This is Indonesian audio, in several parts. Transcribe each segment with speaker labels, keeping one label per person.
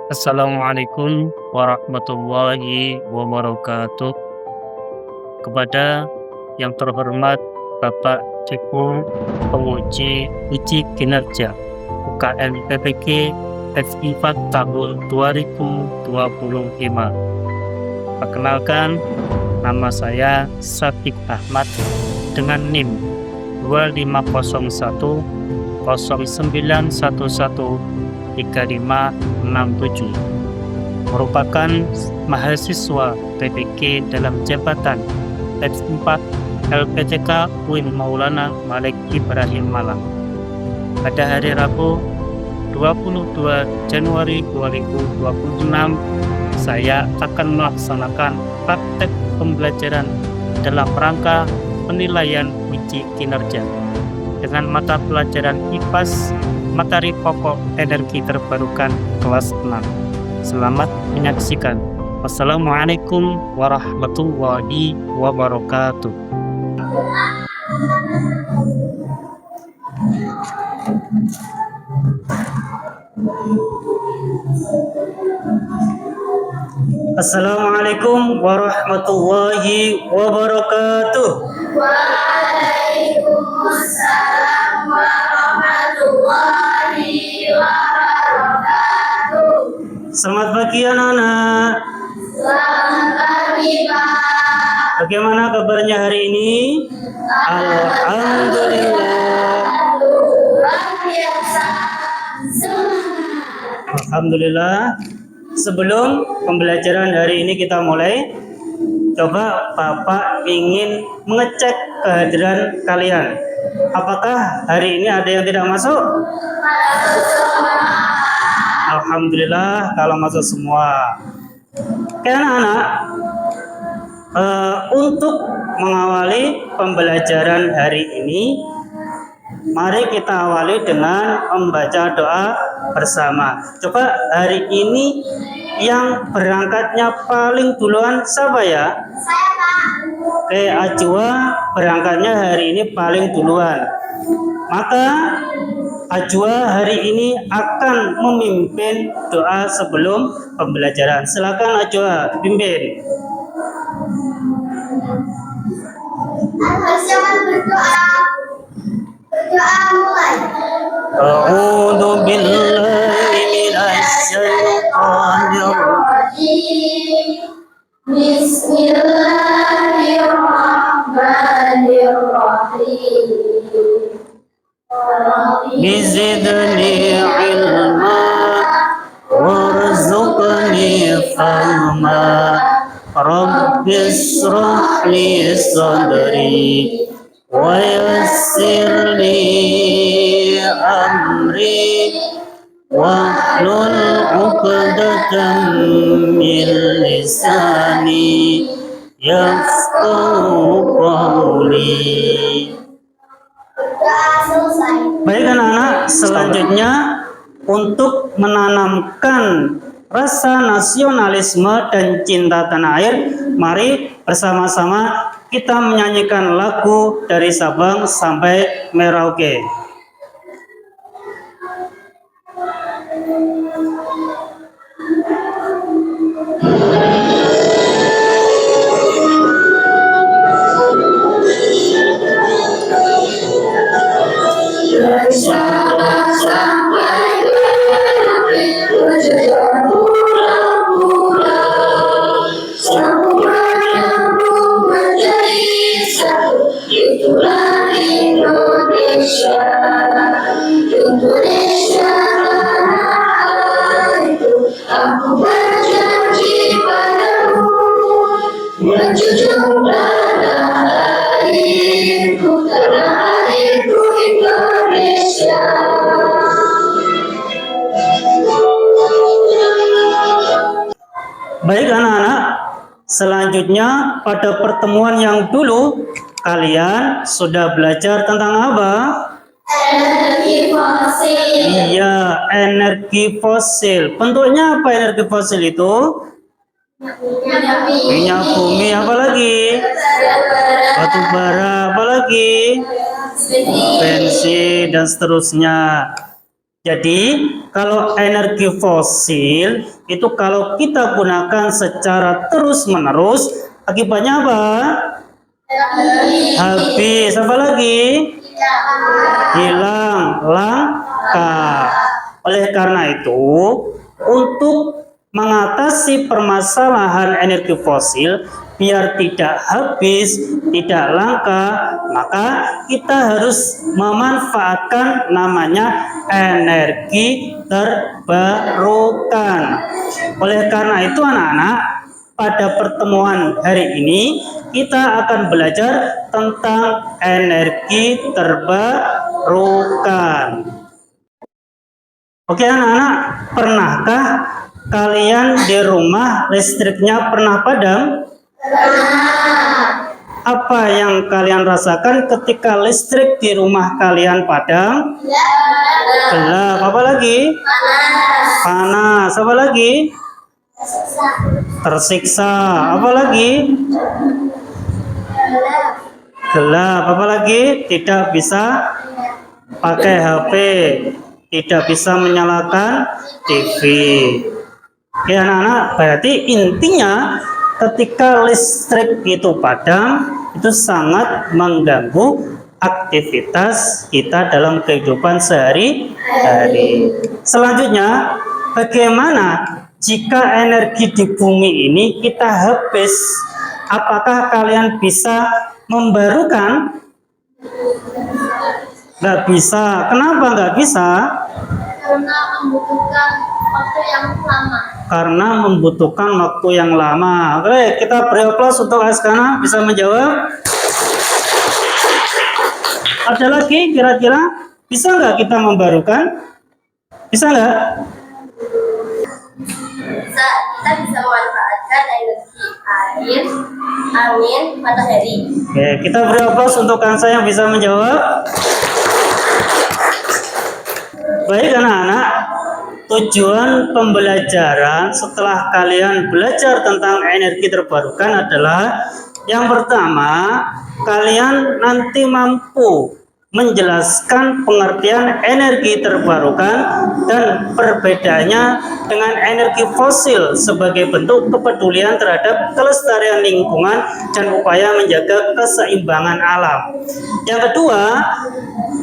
Speaker 1: Assalamualaikum warahmatullahi wabarakatuh. Kepada yang terhormat Bapak Ceko Penguji Uji Kinerja UKM PPK FIFAK tahun 2025. Perkenalkan, nama saya Syafiq Ahmad dengan NIM 2501 0911 3567, merupakan mahasiswa PPK dalam jabatan F4 LPTK UIN Maulana Malik Ibrahim Malang. Pada hari Rabu 22 Januari 2026, saya akan melaksanakan praktek pembelajaran dalam rangka penilaian uji kinerja dengan mata pelajaran IPAS materi pokok energi terbarukan kelas 6. Selamat menyaksikan. Wassalamualaikum warahmatullahi wabarakatuh. Assalamualaikum warahmatullahi wabarakatuh.
Speaker 2: Waalaikumsalam warahmatullahi wabarakatuh.
Speaker 1: Selamat pagi anak-anak.
Speaker 2: Selamat pagi, Pak.
Speaker 1: Bagaimana kabarnya hari ini? Alhamdulillah.
Speaker 2: Luar biasa.
Speaker 1: Alhamdulillah. Sebelum pembelajaran hari ini kita mulai, coba Bapak ingin mengecek kehadiran kalian. Apakah hari ini ada yang tidak masuk? Alhamdulillah kalau masuk semua. Oke anak-anak, untuk mengawali pembelajaran hari ini, mari kita awali dengan membaca doa bersama. Coba hari ini yang berangkatnya paling duluan siapa ya?
Speaker 2: Saya, Pak.
Speaker 1: Oke, Ajwa berangkatnya hari ini paling duluan. Maka Ajwa hari ini akan memimpin doa sebelum pembelajaran. Silakan Ajwa, pimpin.
Speaker 2: Silakan berdoa. Berdoa mulai.
Speaker 1: A'udzu billahi minasy syaithanir rajim.
Speaker 2: Bismillahirrahmanirrahim.
Speaker 1: Bizidni ilma warzuqni fahma Rabbis shrah sadri wa yassir li amri wahlul 'uqdatam min lisani yafqahu qawli.
Speaker 2: Doa selesai.
Speaker 1: Baik anak-anak, selanjutnya untuk menanamkan rasa nasionalisme dan cinta tanah air, mari bersama-sama kita menyanyikan lagu dari Sabang sampai Merauke.
Speaker 2: Indonesia itu aku berjanji padamu menjunjung tanah airku Indonesia.
Speaker 1: Baik anak-anak, selanjutnya pada pertemuan yang dulu kalian sudah belajar tentang apa?
Speaker 2: Energi fosil.
Speaker 1: Iya, energi fosil. Bentuknya apa energi fosil itu? Minyak bumi, apa lagi? Batu bara, apa lagi? Bensin dan seterusnya. Jadi kalau energi fosil itu kalau kita gunakan secara terus-menerus, akibatnya apa? Habis. Apa lagi? Hilang, langka. Oleh karena itu, untuk mengatasi permasalahan energi fosil biar tidak habis, tidak langka, maka kita harus memanfaatkan namanya energi terbarukan. Oleh karena itu anak-anak, pada pertemuan hari ini kita akan belajar tentang energi terbarukan. Oke anak-anak, pernahkah kalian di rumah listriknya pernah padam? Apa yang kalian rasakan ketika listrik di rumah kalian padam? Gelap. Apa lagi? Panas. Apa lagi? Tersiksa. Apa lagi? Gelap. Apa lagi? Tidak bisa pakai HP. Tidak bisa menyalakan TV. Ya anak-anak, berarti intinya ketika listrik itu padam, itu sangat mengganggu aktivitas kita dalam kehidupan sehari-hari. Selanjutnya, bagaimana jika energi di bumi ini kita habis? Apakah kalian bisa membarukan? Nggak bisa. Kenapa nggak bisa?
Speaker 2: Karena membutuhkan waktu yang lama.
Speaker 1: Karena membutuhkan waktu yang lama. Oke, kita beri aplaus untuk Askana bisa menjawab. Ada lagi kira-kira bisa nggak kita membarukan? Bisa nggak?
Speaker 2: Bisa, kita bisa memanfaatkan energi air, angin, matahari.
Speaker 1: Oke, kita beri aplaus untuk Kansa yang bisa menjawab. Baik anak-anak, tujuan pembelajaran setelah kalian belajar tentang energi terbarukan adalah yang pertama, kalian nanti mampu menjelaskan pengertian energi terbarukan dan perbedaannya dengan energi fosil sebagai bentuk kepedulian terhadap kelestarian lingkungan dan upaya menjaga keseimbangan alam. Yang kedua,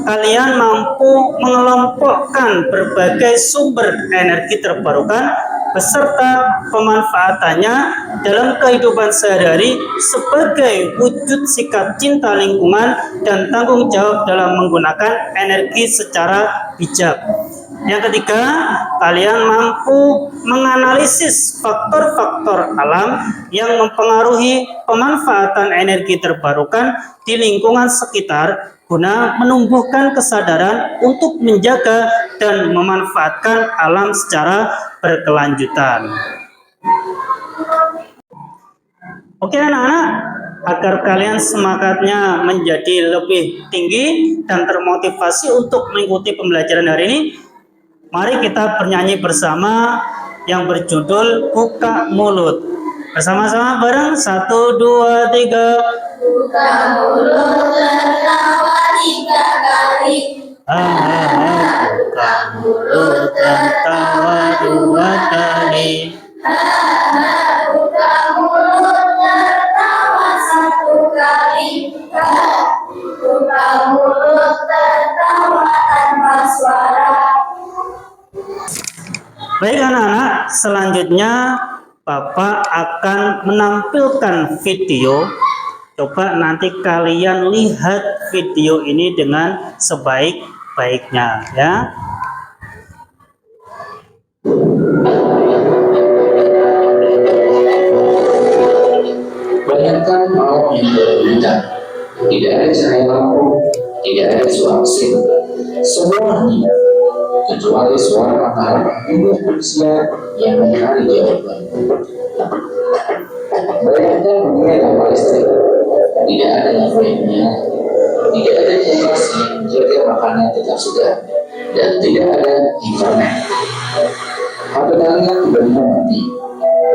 Speaker 1: kalian mampu mengelompokkan berbagai sumber energi terbarukan beserta pemanfaatannya dalam kehidupan sehari-hari sebagai wujud sikap cinta lingkungan dan tanggung jawab dalam menggunakan energi secara bijak. Yang ketiga, kalian mampu menganalisis faktor-faktor alam yang mempengaruhi pemanfaatan energi terbarukan di lingkungan sekitar guna menumbuhkan kesadaran untuk menjaga dan memanfaatkan alam secara berkelanjutan. Oke anak-anak, agar kalian semangatnya menjadi lebih tinggi dan termotivasi untuk mengikuti pembelajaran hari ini, mari kita bernyanyi bersama yang berjudul Buka Mulut. Bersama-sama bareng, 1, 2, 3.
Speaker 2: Buka mulut tertawa 3 kali.
Speaker 1: Buka mulut tertawa 2 kali.
Speaker 2: Buka mulut tertawa 1 kali. Buka mulut tertawa tanpa suara.
Speaker 1: Baik anak-anak, selanjutnya Bapak akan menampilkan video. Coba nanti kalian lihat video ini dengan sebaik-baiknya ya.
Speaker 3: Bayangkan malam yang berbintang, tidak ada cahaya lampu, tidak ada suara mesin, semua hening, kecuali suara matahari manusia yang menari di awan. Bayangkan dunia tanpa listrik, tidak ada lampu yang menyala, tidak ada kulkas yang menjaga makanan tetap segar, dan tidak ada internet. HP kalian tiba-tiba mati,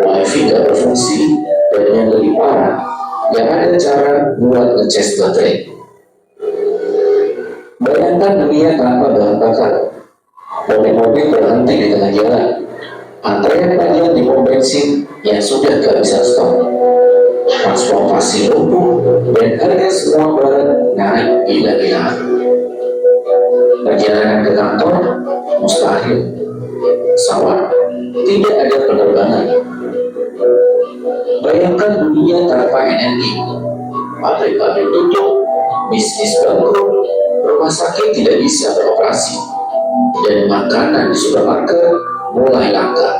Speaker 3: wifi tidak berfungsi, dan yang lebih parah, yang ada cara buat ngecas baterai. Bayangkan dunia tanpa bahan bakar, Mobil-mobil berhenti di tengah jalan. Antrean panjang di pom bensin yang sudah gak bisa stop. Transportasi lumpuh dan harga semua barang naik gila-gilaan. Perjalanan ke kantor mustahil. Pesawat tidak ada penerbangan. Bayangkan dunia tanpa energi. Pabrik-pabrik tutup, bisnis bangkrut, rumah sakit tidak bisa beroperasi, dan makanan di supermarket mulai langka.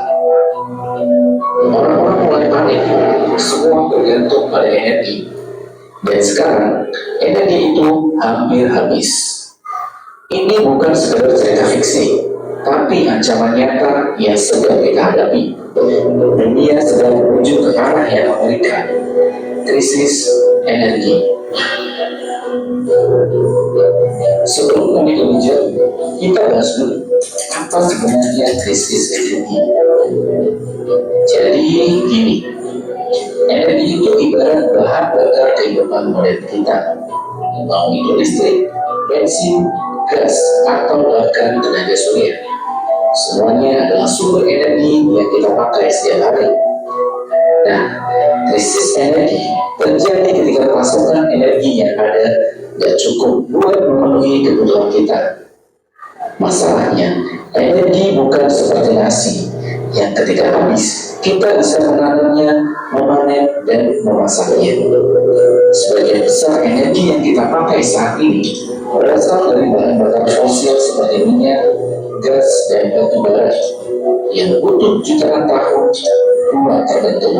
Speaker 3: Orang-orang mulai panik, semua bergantung pada energi. Dan sekarang, energi itu hampir habis. Ini bukan sekedar cerita fiksi, tapi ancaman nyata yang sedang kita hadapi. Dunia sedang menuju ke arah yang mengerikan, krisis energi. Sebelum kami lebih jauh, kita bahas dulu apa sebenarnya krisis energi. Jadi gini, energi itu ibarat bahan bakar kehidupan modern kita. Mau itu listrik, bensin, gas, atau bahkan tenaga surya. Semuanya adalah sumber energi yang kita pakai setiap hari. Nah, krisis energi terjadi ketika pasokan energi yang ada tidak cukup buat memenuhi kebutuhan kita. Masalahnya, energi bukan seperti nasi yang ketika habis kita bisa menanamnya, memanen, dan memasaknya. Sebagian besar energi yang kita pakai saat ini berasal dari bahan bakar fosil seperti minyak, gas, dan batu bara yang butuh jutaan tahun buat terbentuk.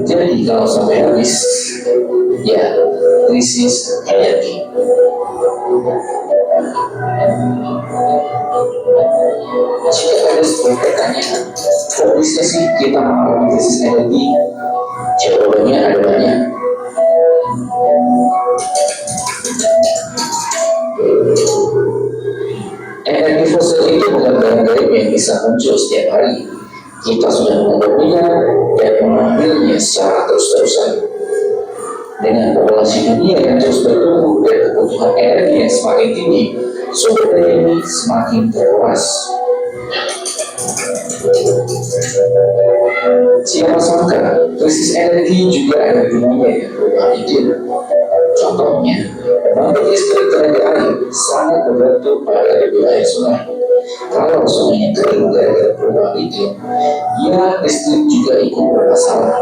Speaker 3: Jadi kalau sampai habis, ya krisis energi. Jika ada sebuah pertanyaan, kok bisa sih kita mengalami krisis energi? Jawabannya ada banyak. Energi fosil itu bukan barang gaib yang bisa muncul setiap hari. Kita sudah menghadapinya dan mengambilnya secara terus-terusan. Dengan populasi dunia yang terus bertumbuh dan kebutuhan energi yang semakin tinggi, sumber daya ini semakin terkuras. Siapa sangka krisis energi juga ada gunanya yang berubah iklim. Contohnya, pembangkit listrik tenaga air sangat bergantung pada debit air sungai. Kalau sungainya kering gara-gara perubahan iklim, ya listrik juga ikut bermasalah.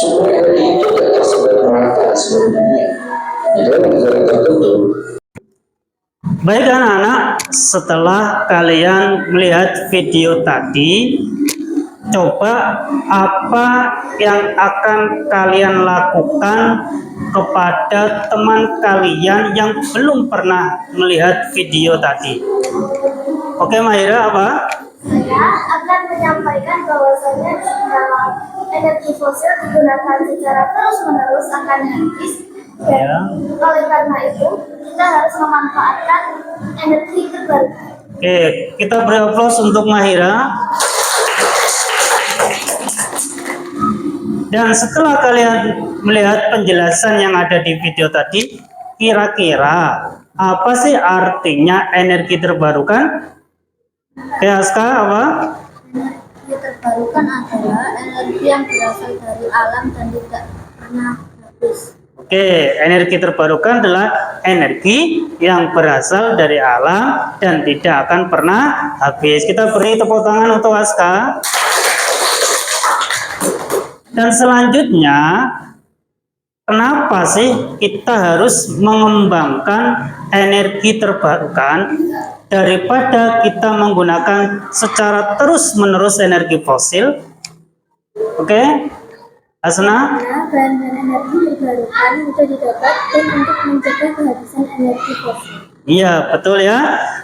Speaker 3: Sumber energi itu tidak tersebar merata di seluruh dunia. Di dalam negara tertentu.
Speaker 1: Baik anak-anak, setelah kalian melihat video tadi, coba apa yang akan kalian lakukan kepada teman kalian yang belum pernah melihat video tadi. Oke Mahira, apa?
Speaker 2: Saya akan menyampaikan bahwasanya kalau energi fosil digunakan secara terus-menerus akan habis. Dan oleh karena itu kita harus memanfaatkan energi terbarukan.
Speaker 1: Oke, kita beri aplaus untuk Mahira. Dan setelah kalian melihat penjelasan yang ada di video tadi, kira-kira apa sih artinya energi terbarukan? Aska, apa?
Speaker 2: Energi terbarukan adalah energi yang berasal dari alam dan tidak pernah habis.
Speaker 1: Oke, energi terbarukan adalah energi yang berasal dari alam dan tidak akan pernah habis. Kita beri tepuk tangan untuk Aska. Dan selanjutnya, kenapa sih kita harus mengembangkan energi terbarukan daripada kita menggunakan secara terus-menerus energi fosil? Oke, Asna?
Speaker 2: Karena bahan-bahan energi terbarukan mudah didapat dan untuk mencegah kehabisan energi fosil.
Speaker 1: Iya, betul ya.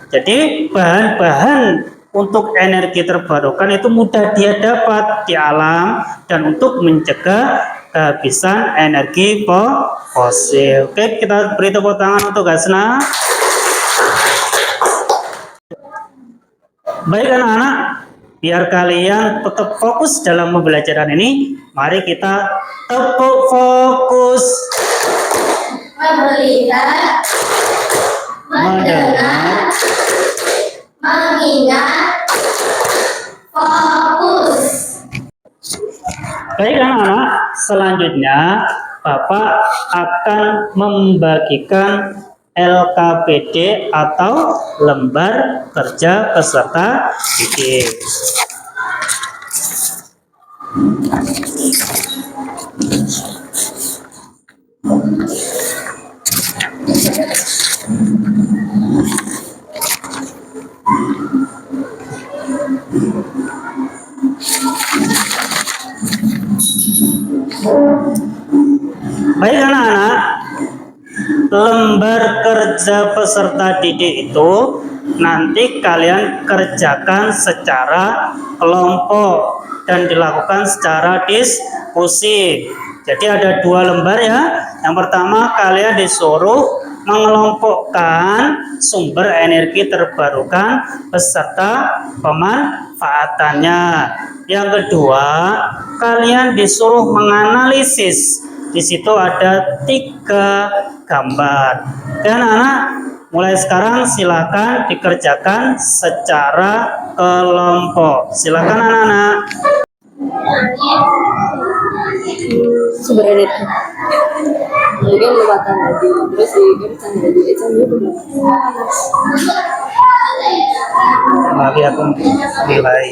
Speaker 1: Jadi bahan-bahan untuk energi terbarukan itu mudah dia dapat di alam dan untuk mencegah kehabisan energi fosil. Oke, kita beri tepuk tangan untuk Asna. Baik anak-anak, biar kalian tetap fokus dalam pembelajaran ini, mari kita tepuk fokus.
Speaker 2: melihat, mendengar, mengingat, fokus.
Speaker 1: Baik anak-anak, selanjutnya Bapak akan membagikan LKPD atau lembar kerja peserta didik. Baik anak-anak, lembar kerja peserta didik itu nanti kalian kerjakan secara kelompok dan dilakukan secara diskusi. Jadi ada 2 lembar ya. Yang pertama kalian disuruh mengelompokkan sumber energi terbarukan beserta pemanfaatannya. Yang kedua, kalian disuruh menganalisis. Di situ ada 3 gambar. Dan anak-anak, mulai sekarang silakan dikerjakan secara kelompok. Silakan anak-anak.
Speaker 4: Sumber energi kemudian lewatan tadi terus kan tadi itu
Speaker 1: Lagi aku nilai.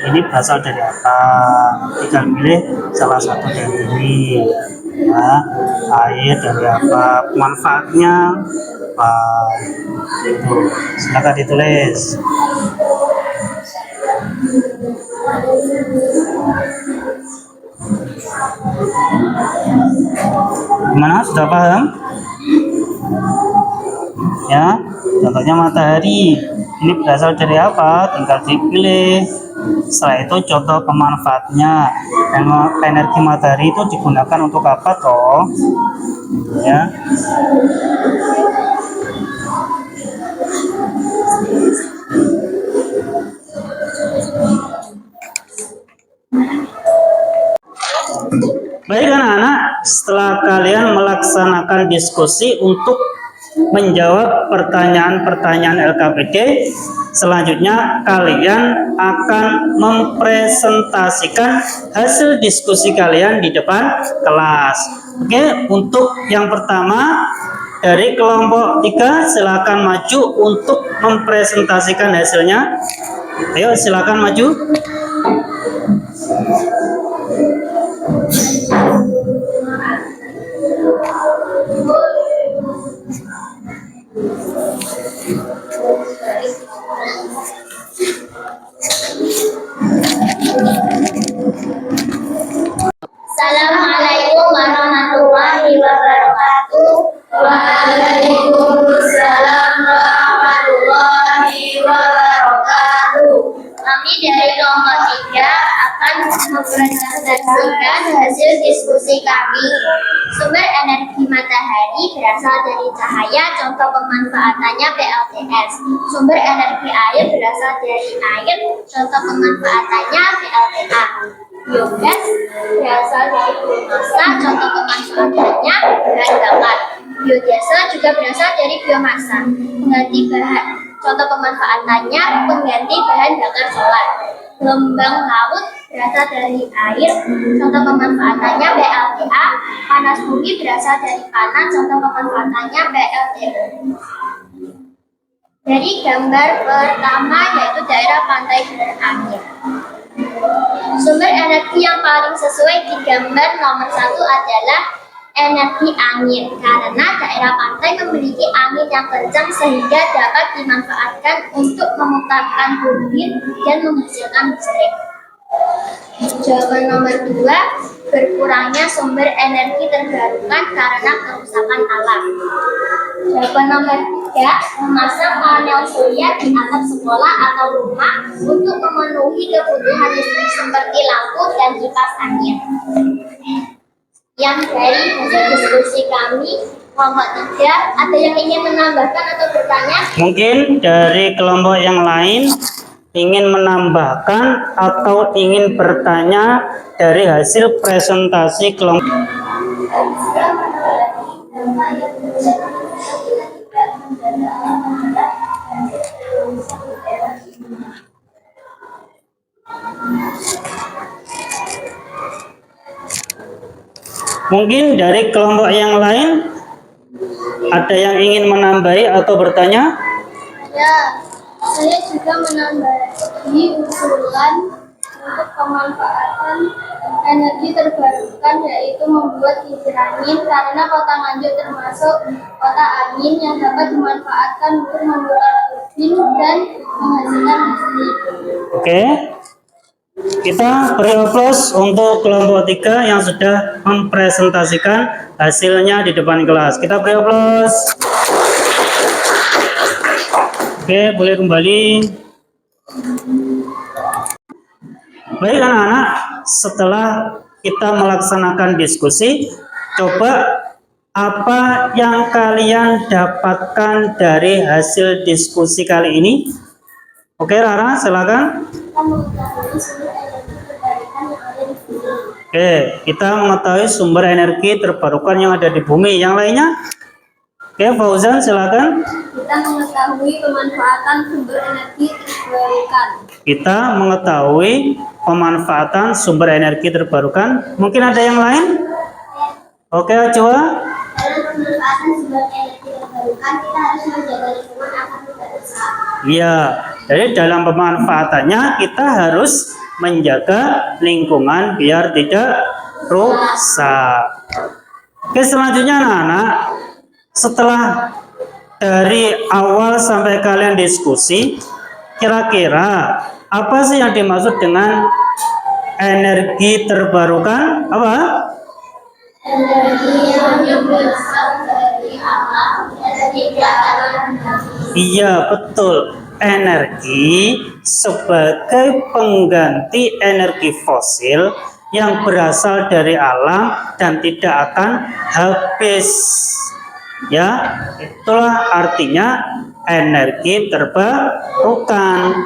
Speaker 1: Ini berasal dari apa? Tinggal pilih salah satu dari ini. Ya, air dari apa? Manfaatnya apa? Itu. Silakan ditulis. Gimana? Sudah paham? Ya, contohnya matahari. Ini berasal dari apa? Tinggal dipilih. Setelah itu contoh pemanfaatnya. Energi matahari itu digunakan untuk apa toh? Ya. Baik anak-anak, setelah kalian melaksanakan diskusi untuk menjawab pertanyaan-pertanyaan LKPD, selanjutnya kalian akan mempresentasikan hasil diskusi kalian di depan kelas. Oke, untuk yang pertama dari kelompok 3 silakan maju untuk mempresentasikan hasilnya. Ayo silakan maju.
Speaker 2: Assalamualaikum warahmatullahi wabarakatuh. Waalaikumsalam warahmatullahi wabarakatuh. Kami dari kelompok 3 akan mempresentasikan hasil diskusi kami. Sumber energi matahari berasal dari cahaya, contoh pemanfaatannya PLTS. Sumber energi air berasal dari air, contoh pemanfaatannya PLTA. Biogas berasal dari biomasa, contoh pemanfaatannya bahan bakar. Biodiesel juga berasal dari biomasa, pengganti bahan, contoh pemanfaatannya pengganti bahan bakar solar. Gelombang laut berasal dari air, contoh pemanfaatannya PLTA. Panas bumi berasal dari panas, contoh pemanfaatannya PLTU. Dari gambar pertama yaitu daerah pantai berangin. Sumber energi yang paling sesuai di gambar nomor 1 adalah energi angin, karena daerah pantai memiliki angin yang kencang sehingga dapat dimanfaatkan untuk memutarkan turbin dan menghasilkan listrik. Jawaban nomor 2, berkurangnya sumber energi terbarukan karena kerusakan alam. Jawaban nomor 3, memasang panel surya di atap sekolah atau rumah untuk memenuhi kebutuhan listrik seperti lampu dan kipas angin. Yang dari hasil diskusi kami, kelompok 3, ada yang ingin menambahkan atau bertanya?
Speaker 1: Mungkin dari kelompok yang lain ingin menambahkan atau ingin bertanya dari hasil presentasi kelompok. Mungkin dari kelompok yang lain ada yang ingin menambahi atau bertanya?
Speaker 2: Ya, saya juga menambahi usulan untuk pemanfaatan energi terbarukan, yaitu membuat kincir angin, karena kota Nganjuk termasuk kota angin yang dapat dimanfaatkan untuk membuat turbin dan menghasilkan listrik.
Speaker 1: Oke. Kita beri aplaus untuk kelompok 3 yang sudah mempresentasikan hasilnya di depan kelas. Kita beri aplaus. Oke, boleh kembali. Baik anak-anak, setelah kita melaksanakan diskusi, coba apa yang kalian dapatkan dari hasil diskusi kali ini? Oke Rara, silakan. Oke, kita mengetahui sumber energi terbarukan yang ada di bumi. Yang lainnya? Oke, Fauzan silakan.
Speaker 2: Kita mengetahui pemanfaatan sumber energi terbarukan.
Speaker 1: Kita mengetahui pemanfaatan sumber energi terbarukan. Mungkin ada yang lain? Oke, coba.
Speaker 2: Dalam pemanfaatan sumber energi terbarukan, kita harus menjaga lingkungan agar tidak rusak.
Speaker 1: Iya, jadi dalam pemanfaatannya kita harus menjaga lingkungan biar tidak rusak. Oke, selanjutnya anak-anak, setelah dari awal sampai kalian diskusi, kira-kira apa sih yang dimaksud dengan energi terbarukan? Apa?
Speaker 2: Energi yang berasal dari alam dan tidak akan
Speaker 1: Iya, betul. Energi sebagai pengganti energi fosil yang berasal dari alam dan tidak akan habis. Ya, itulah artinya energi terbarukan.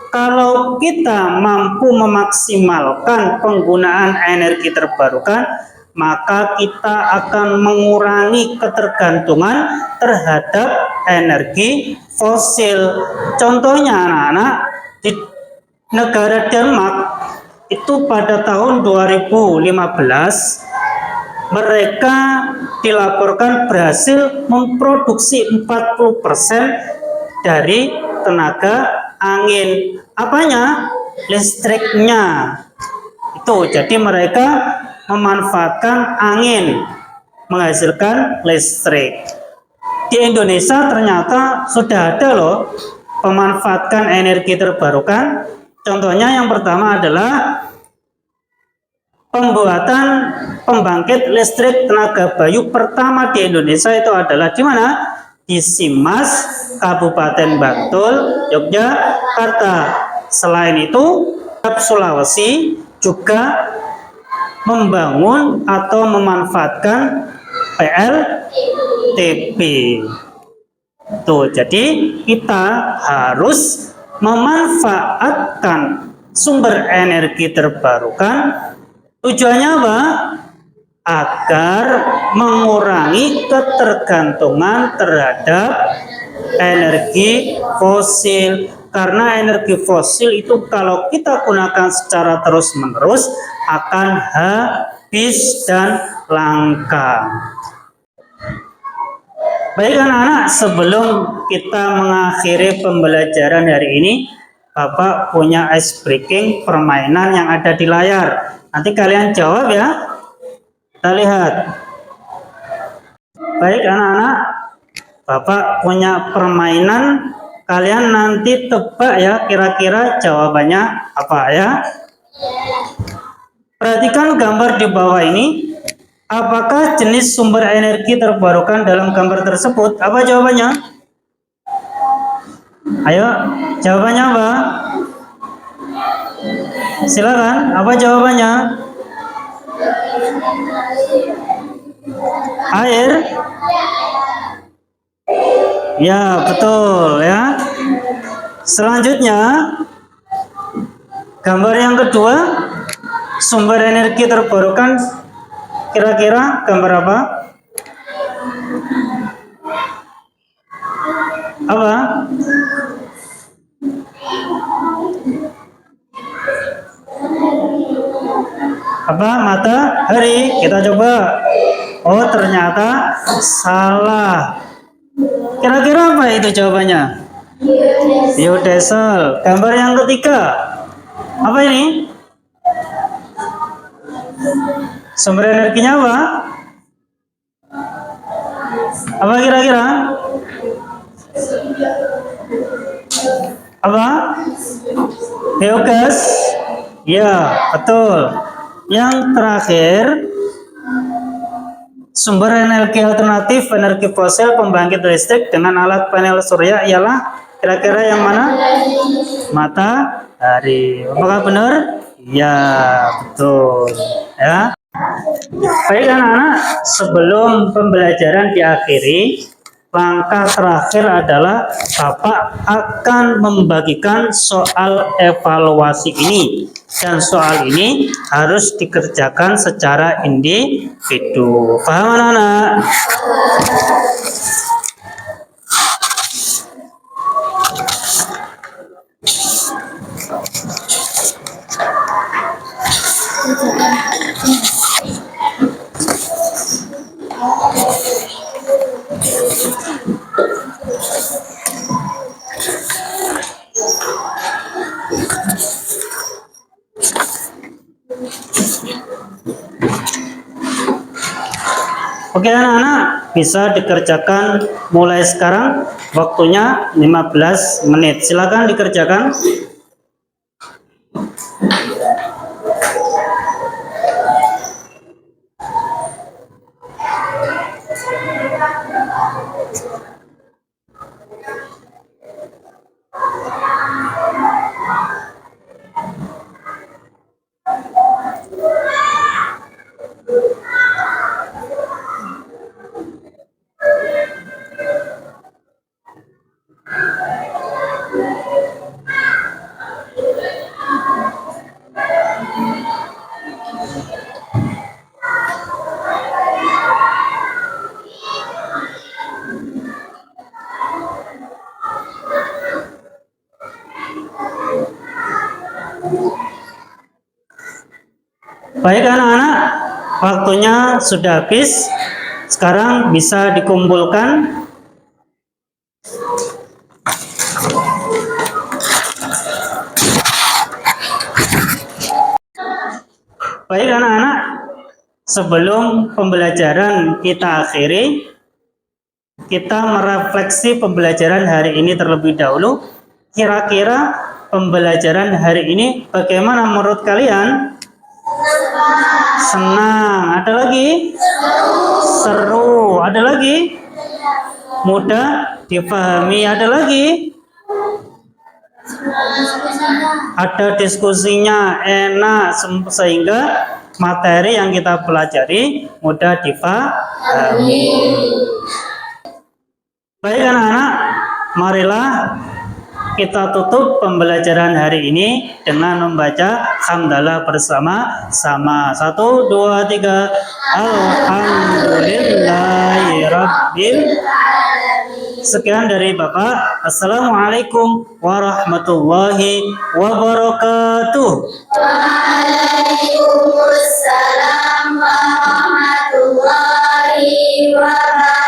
Speaker 1: Kalau kita mampu memaksimalkan penggunaan energi terbarukan, maka kita akan mengurangi ketergantungan terhadap energi fosil. Contohnya anak-anak, di negara Denmark itu pada tahun 2015 mereka dilaporkan berhasil memproduksi 40% dari tenaga angin. Apanya? Listriknya. Itu jadi mereka memanfaatkan angin menghasilkan listrik. Di Indonesia ternyata sudah ada loh pemanfaatkan energi terbarukan. Contohnya yang pertama adalah pembuatan pembangkit listrik tenaga bayu pertama di Indonesia. Itu adalah di mana? Di Simas, Kabupaten Bantul, Yogyakarta. Selain itu, Sulawesi juga membangun atau memanfaatkan PLTP. Tuh, jadi kita harus memanfaatkan sumber energi terbarukan. Tujuannya apa? Agar mengurangi ketergantungan terhadap energi fosil. Karena energi fosil itu kalau kita gunakan secara terus-menerus akan habis dan langka. Baik anak-anak, sebelum kita mengakhiri pembelajaran hari ini, Bapak punya ice breaking permainan yang ada di layar. Nanti kalian jawab ya. Kita lihat. Baik anak-anak, Bapak punya permainan. Kalian nanti tebak ya kira-kira jawabannya apa ya. Perhatikan gambar di bawah ini. Apakah jenis sumber energi terbarukan dalam gambar tersebut? Apa jawabannya? Ayo, jawabannya apa? Silakan, apa jawabannya? Air? Ya, betul ya. Selanjutnya, gambar yang kedua, sumber energi terbarukan. Kira-kira gambar apa? Apa? Apa? Matahari. Kita coba. Oh, ternyata salah. Kira-kira apa itu jawabannya? Biodiesel. Gambar yang ketiga. Apa ini? Sumber energinya apa? Apa kira-kira? Apa? Biogas? Ya, betul. Yang terakhir, sumber energi alternatif energi fosil pembangkit listrik dengan alat panel surya ialah kira-kira yang mana? Matahari. Apakah benar? Ya, betul. Ya. Baik anak-anak, sebelum pembelajaran diakhiri, langkah terakhir adalah Bapak akan membagikan soal evaluasi ini. Dan soal ini harus dikerjakan secara individu. Paham anak-anak? Oke anak-anak, bisa dikerjakan mulai sekarang, waktunya 15 menit. Silakan dikerjakan. Baik anak-anak, waktunya sudah habis. Sekarang bisa dikumpulkan. Baik anak-anak, sebelum pembelajaran kita akhiri, kita merefleksi pembelajaran hari ini terlebih dahulu. Kira-kira pembelajaran hari ini bagaimana menurut kalian? Senang. Ada lagi? Seru. Ada lagi? Mudah dipahami. Ada lagi? Ada diskusinya, enak, sehingga materi yang kita pelajari mudah dipahami. Baik anak-anak, marilah kita tutup pembelajaran hari ini dengan membaca hamdalah bersama-sama. 1, 2, 3. Alhamdulillahirabbil alamin. Sekian dari Bapak. Assalamualaikum warahmatullahi wabarakatuh.
Speaker 2: Waalaikumsalam warahmatullahi wabarakatuh.